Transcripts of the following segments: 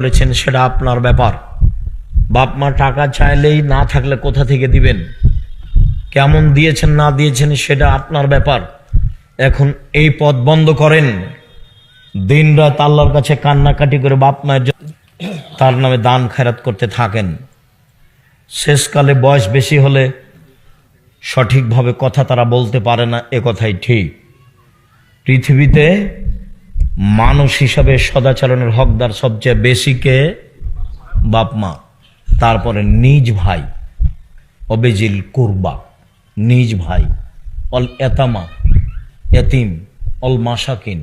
বলেছেন সেটা আপনার ব্যাপার। বাপ মা টাকা চাইলেই না থাকলে কোথা থেকে দিবেন, কেমন দিয়েছেন না দিয়েছেন সেটা আপনার ব্যাপার। এখন এই পথ বন্ধ করেন, দিন রাত আল্লাহর কাছে কান্নাকাটি করে বাপ মায়ের জন্য তার নামে দান খেরাত করতে থাকেন। শেষকালে বয়স বেশি হলে সঠিকভাবে কথা তারা বলতে পারে না, এ কথাই ঠিক। পৃথিবীতে মানুষ হিসাবে সদাচরণের হকদার সবচেয়ে বেশি কে? বাপ মা, তারপরে নিজ ভাই, অবেজিল কুরবা, নিজ ভাই, অল এতামা, এতিম, অল মাসাকিন,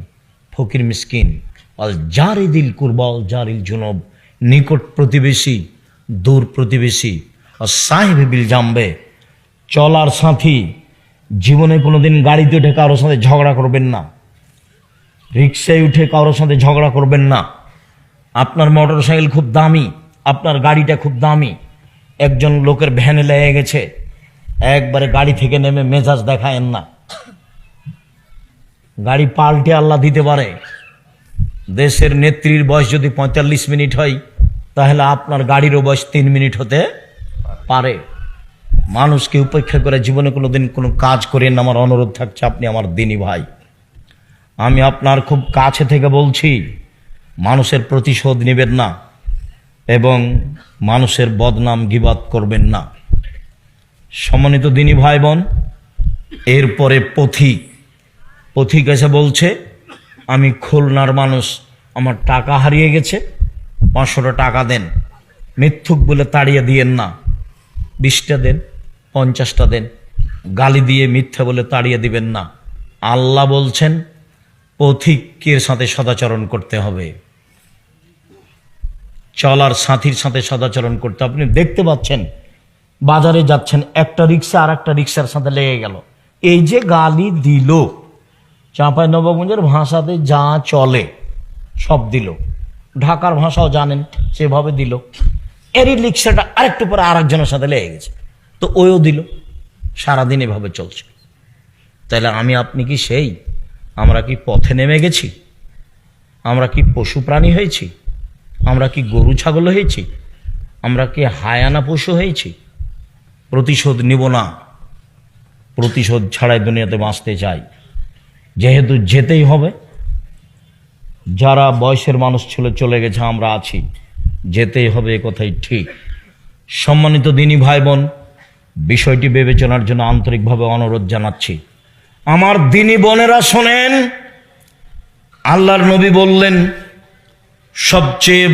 ফকির মিসকিন, অল জারিদিল কুরবা, অল জারিল জুনব, নিকট প্রতিবেশী, দূর প্রতিবেশী, আর সাহেব বিল জামবে, চলার সাথী। জীবনে কোনোদিন গাড়িতে উঠে কারোর সাথে ঝগড়া করবেন না, রিক্সায় উঠে কারোর সাথে ঝগড়া করবেন না। আপনার মোটর সাইকেল খুব দামি, আপনার গাড়িটা খুব দামি, একজন লোকের ভ্যানে লেগে গেছে, একবারে গাড়ি থেকে নেমে মেজাজ দেখায়েন না। গাড়ি পাল্টে আল্লাহ দিতে পারে। দেশের নেত্রীর বয়স যদি 45 মিনিট হয়, তাহলে আপনার গাড়িরও বয়স 3 মিনিট হতে পারে। মানুষকে উপেক্ষা করে জীবনে কোনোদিন কোনো কাজ করেন না। আমার অনুরোধ থাকছে, আপনি আমার দিনী ভাই, আমি আপনার খুব কাছে থেকে বলছি, মানুষের প্রতিশোধ নেবেন না এবং মানুষের বদনাম গীবাত করবেন না। সম্মানিত দিনী ভাই বোন, এরপরে পথিক এসে বলছে, আমি খুলনার মানুষ, আমার টাকা হারিয়ে গেছে, 500 টাকা দেন। মিথ্যুক বলে তাড়িয়ে দিয়েন না, 20টা দেন, 50টা দেন। গালি দিয়ে মিথ্যা বলে তাড়িয়ে দিবেন না। আল্লাহ বলছেন পথিকের সাথে সদাচরণ করতে হবে, চলার সাথীর সাথে সদাচরণ করতে। আপনি দেখতে পাচ্ছেন বাজারে যাচ্ছেন, একটা রিক্সা আর একটা রিক্সার সাথে লেগে গেল, এই যে গালি দিল, চাঁপাইনবাবগঞ্জের ভাষাতে যা চলে সব দিল, ঢাকার ভাষাও জানেন সেভাবে দিল। এরই রিক্সাটা আরেকটু পরে আরেকজনের সাথে লেগে গেছে, তো ওও দিল, সারাদিন এভাবে চলছে। তাহলে আমি আপনি কি সেই? আমরা কি পথে নেমে গেছি? আমরা কি পশু প্রাণী হয়েছি? আমরা কি গরু ছাগল হয়েছি? আমরা কি হায়ানা পশু হয়েছি? প্রতিশোধ নিব না, প্রতিশোধ ছাড়াই দুনিয়াতে বাঁচতে চাই। যেহেতু যেতেই হবে, যারা বয়সের মানুষ ছিল চলে গেছে, আমরা আছি, যেতেই হবে, এ কথাই ঠিক। সম্মানিত দিনী ভাই বোন, বিষয়টি বিবেচনার জন্য আন্তরিকভাবে অনুরোধ জানাচ্ছি। আমার দিনী বোনেরা শোনেন, আল্লাহর নবী বললেন সবচেয়ে